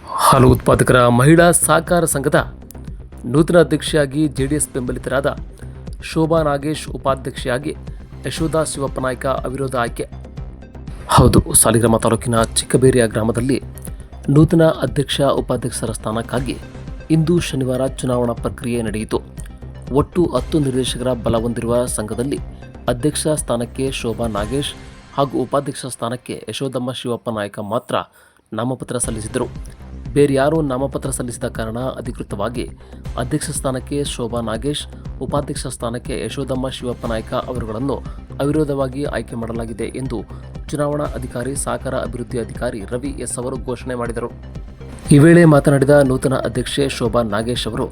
ಹಾಲು ಉತ್ಪಾದಕರ ಮಹಿಳಾ ಸಹಕಾರ ಸಂಘದ ನೂತನ ಅಧ್ಯಕ್ಷೆಯಾಗಿ ಜೆಡಿಎಸ್ ಬೆಂಬಲಿತರಾದ ಶೋಭಾ ನಾಗೇಶ್, ಉಪಾಧ್ಯಕ್ಷೆಯಾಗಿ ಯಶೋಧ ಶಿವಪ್ಪನಾಯ್ಕ ಅವಿರೋಧ ಆಯ್ಕೆ. ಹೌದು, ಸಾಲಿಗ್ರಾಮ ತಾಲೂಕಿನ ಚಿಕ್ಕಬೇರಿಯ ಗ್ರಾಮದಲ್ಲಿ ನೂತನ ಅಧ್ಯಕ್ಷ, ಉಪಾಧ್ಯಕ್ಷರ ಸ್ಥಾನಕ್ಕಾಗಿ ಇಂದು ಶನಿವಾರ ಚುನಾವಣಾ ಪ್ರಕ್ರಿಯೆ ನಡೆಯಿತು. ಒಟ್ಟು 10 ನಿರ್ದೇಶಕರ ಬಲ ಹೊಂದಿರುವ ಸಂಘದಲ್ಲಿ ಅಧ್ಯಕ್ಷ ಸ್ಥಾನಕ್ಕೆ ಶೋಭಾ ನಾಗೇಶ್ ಹಾಗೂ ಉಪಾಧ್ಯಕ್ಷ ಸ್ಥಾನಕ್ಕೆ ಯಶೋಧಮ್ಮ ಶಿವಪ್ಪನಾಯ್ಕ ಮಾತ್ರ ನಾಮಪತ್ರ ಸಲ್ಲಿಸಿದರು. ಬೇರ್ಯಾರೂ ನಾಮಪತ್ರ ಸಲ್ಲಿಸಿದ ಕಾರಣ ಅಧಿಕೃತವಾಗಿ ಅಧ್ಯಕ್ಷ ಸ್ಥಾನಕ್ಕೆ ಶೋಭಾ ನಾಗೇಶ್, ಉಪಾಧ್ಯಕ್ಷ ಸ್ಥಾನಕ್ಕೆ ಯಶೋಧಮ್ಮ ಶಿವಪ್ಪನಾಯ್ಕ ಅವರುಗಳನ್ನು ಅವಿರೋಧವಾಗಿ ಆಯ್ಕೆ ಮಾಡಲಾಗಿದೆ ಎಂದು ಚುನಾವಣಾ ಅಧಿಕಾರಿ, ಸಹಕಾರ ಅಭಿವೃದ್ಧಿ ಅಧಿಕಾರಿ ರವಿ ಎಸ್ ಅವರು ಘೋಷಣೆ ಮಾಡಿದರು. ಈ ವೇಳೆ ಮಾತನಾಡಿದ ನೂತನ ಅಧ್ಯಕ್ಷೆ ಶೋಭಾ ನಾಗೇಶ್ ಅವರು,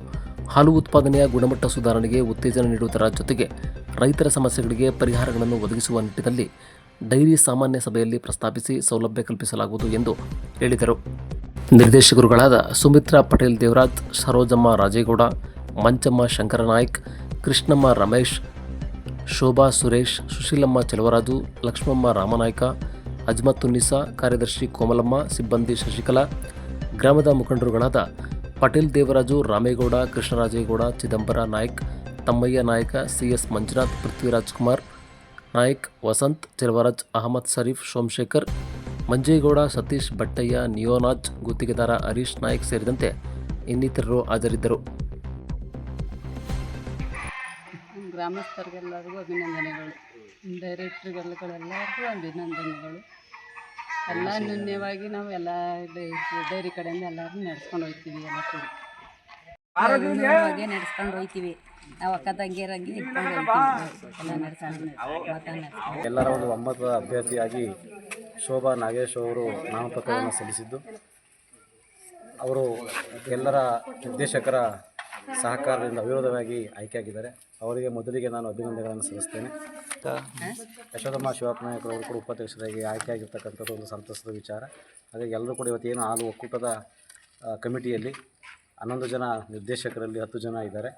ಹಾಲು ಉತ್ಪಾದನೆಯ ಗುಣಮಟ್ಟ ಸುಧಾರಣೆಗೆ ಉತ್ತೇಜನ ನೀಡುವುದರ ಜೊತೆಗೆ ರೈತರ ಸಮಸ್ಯೆಗಳಿಗೆ ಪರಿಹಾರಗಳನ್ನು ಒದಗಿಸುವ ನಿಟ್ಟಿನಲ್ಲಿ ಡೈರಿ ಸಾಮಾನ್ಯ ಸಭೆಯಲ್ಲಿ ಪ್ರಸ್ತಾಪಿಸಿ ಸೌಲಭ್ಯ ಕಲ್ಪಿಸಲಾಗುವುದು ಎಂದು ಹೇಳಿದರು. ನಿರ್ದೇಶಕರುಗಳಾದ ಸುಮಿತ್ರಾ ಪಟೇಲ್ ದೇವರಾಜ್, ಸರೋಜಮ್ಮ ರಾಜೇಗೌಡ, ಮಂಚಮ್ಮ ಶಂಕರನಾಯ್ಕ್, ಕೃಷ್ಣಮ್ಮ ರಮೇಶ್, ಶೋಭಾ ಸುರೇಶ್, ಸುಶೀಲಮ್ಮ ಚೆಲುವರಾಜು, ಲಕ್ಷ್ಮಮ್ಮ ರಾಮನಾಯ್ಕ, ಅಜ್ಮತ್ತುನ್ನಿಸಾ, ಕಾರ್ಯದರ್ಶಿ ಕೋಮಲಮ್ಮ, ಸಿಬ್ಬಂದಿ ಶಶಿಕಲಾ, ಗ್ರಾಮದ ಮುಖಂಡರುಗಳಾದ ಪಟೇಲ್ ದೇವರಾಜು, ರಾಮೇಗೌಡ, ಕೃಷ್ಣರಾಜೇಗೌಡ, ಚಿದಂಬರ ನಾಯ್ಕ್, ತಮ್ಮಯ್ಯ ನಾಯಕ, ಸಿಎಸ್ ಮಂಜುನಾಥ್, ಪೃಥ್ವಿರಾಜ್ ಕುಮಾರ್ ನಾಯ್ಕ್, ವಸಂತ್, ಚೆಲುವರಾಜ್, ಅಹಮದ್ ಶರೀಫ್, ಸೋಮಶೇಖರ್, ಮಂಜೇಗೌಡ, ಸತೀಶ್, ಬಟ್ಟಯ್ಯ, ನಿಯೋನಾಜ್, ಗುತ್ತಿಗೆದಾರ ಹರೀಶ್ ನಾಯ್ಕ್ ಸೇರಿದಂತೆ ಇನ್ನಿತರರು ಹಾಜರಿದ್ದರು. ಗ್ರಾಮಸ್ಥರಿಗೆಲ್ಲರಿಗೂ ಅಭಿನಂದನೆಗಳು, ಡೈರೆಕ್ಟ್ರಿಗಳೆಲ್ಲರಿಗೂ ಅಭಿನಂದನೆಗಳು. ಎಲ್ಲ ನ್ಯೂನ್ಯವಾಗಿ ನಾವು ಎಲ್ಲ ಡೈರಿ ಕಡೆಯಿಂದ ಎಲ್ಲರೂ ನಡೆಸ್ಕೊಂಡು ಹೋಗ್ತೀವಿ. ಎಲ್ಲ ಕೂಡ ನಡೆಸ್ಕೊಂಡು ಹೋಗ್ತೀವಿ. ನಾವು ಅಕ್ಕ ತಂಗಿಯರಂಗೆ ಇಟ್ಕೊಂಡು ಹೋಗ್ತೀವಿ. ಎಲ್ಲ ನಡೆಸ್ಕೊಂಡು ಎಲ್ಲರ ಒಂದು ಒಮ್ಮತದ ಅಭ್ಯರ್ಥಿಯಾಗಿ ಶೋಭಾ ನಾಗೇಶ್ ಅವರು ನಾಮಪತ್ರವನ್ನು ಸಲ್ಲಿಸಿದ್ದು, ಅವರು ಎಲ್ಲರ ನಿರ್ದೇಶಕರ ಸಹಕಾರದಿಂದ ಅವಿರೋಧವಾಗಿ ಆಯ್ಕೆಯಾಗಿದ್ದಾರೆ. ಅವರಿಗೆ ಮೊದಲಿಗೆ ನಾನು ಅಭಿನಂದನೆಗಳನ್ನು ಸಲ್ಲಿಸ್ತೇನೆ. ಯಶೋಧಮ್ಮ ಶಿವಪ್ಪನಾಯ್ಕರವರು ಕೂಡ ಉಪಾಧ್ಯಕ್ಷರಾಗಿ ಆಯ್ಕೆಯಾಗಿರ್ತಕ್ಕಂಥದ್ದು ಒಂದು ಸಂತಸದ ವಿಚಾರ. ಹಾಗಾಗಿ ಎಲ್ಲರೂ ಕೂಡ ಇವತ್ತೇನು ಹಾಲು ಒಕ್ಕೂಟದ ಕಮಿಟಿಯಲ್ಲಿ 11 ಜನ ನಿರ್ದೇಶಕರಲ್ಲಿ 10 ಜನ ಇದ್ದಾರೆ.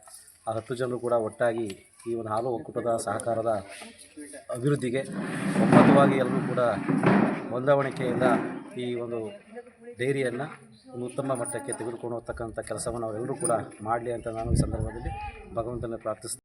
ಆ 10 ಜನರು ಕೂಡ ಒಟ್ಟಾಗಿ ಈ ಒಂದು ಹಾಲು ಒಕ್ಕೂಟದ ಸಹಕಾರದ ಅಭಿವೃದ್ಧಿಗೆ ಒಮ್ಮತವಾಗಿ ಎಲ್ಲರೂ ಕೂಡ ಹೊಂದಾವಣಿಕೆಯಿಂದ ಈ ಒಂದು ಡೈರಿಯನ್ನು ಒಂದು ಉತ್ತಮ ಮಟ್ಟಕ್ಕೆ ತೆಗೆದುಕೊಂಡು ಹೋಗ್ತಕ್ಕಂಥ ಕೆಲಸವನ್ನು ಅವರೆಲ್ಲರೂ ಕೂಡ ಮಾಡಲಿ ಅಂತ ನಾನು ಈ ಸಂದರ್ಭದಲ್ಲಿ ಭಗವಂತನ ಪ್ರಾರ್ಥಿಸ್ತೇನೆ.